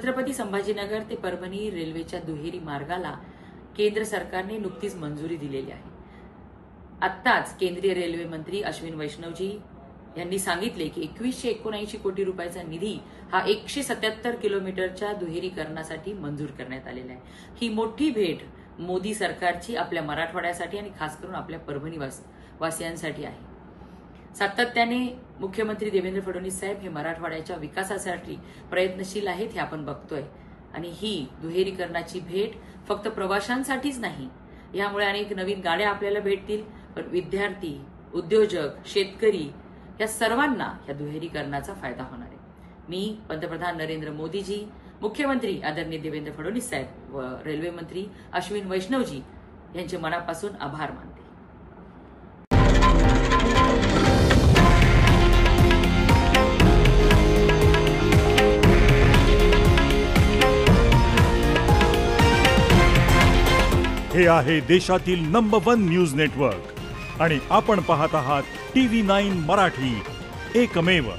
छत्रपती संभाजीनगर ते परभणी रेल्वेच्या दुहेरी मार्गाला केंद्र सरकारने नुकतीच मंजुरी दिलेली आहे। आत्ताच केंद्रीय रेल्वे मंत्री अश्विन वैष्णवजी यांनी सांगितले की 2179 कोटी रुपयाचा निधी हा 177 किलोमीटरच्या दुहेरीकरणासाठी मंजूर करण्यात आलेला आहे। ही मोठी भेट मोदी सरकारची आपल्या मराठवाड्यासाठी आणि खास करून आपल्या परभणी वासियांसाठी आहे। सातत्याने मुख्यमंत्री देवेंद्र फडणवीस साहेब हे मराठवाड्याच्या विकासासाठी प्रयत्नशील आहेत हे आपण बघतोय आणि ही दुहेरीकरणाची भेट फक्त प्रवाशांसाठीच नाही, यामुळे अनेक नवीन गाड्या आपल्याला भेटतील, पण विद्यार्थी, उद्योजक, शेतकरी या सर्वांना या दुहेरीकरणाचा फायदा होणार आहे। मी पंतप्रधान नरेंद्र मोदीजी, मुख्यमंत्री आदरणीय देवेंद्र फडणवीस साहेब व रेल्वे मंत्री अश्विन वैष्णवजी यांचे मनापासून आभार मानते। हे आहे देशातील नंबर 1 न्यूज नेटवर्क आणि आपण पाहत आहात TV9 मराठी, एकमेव।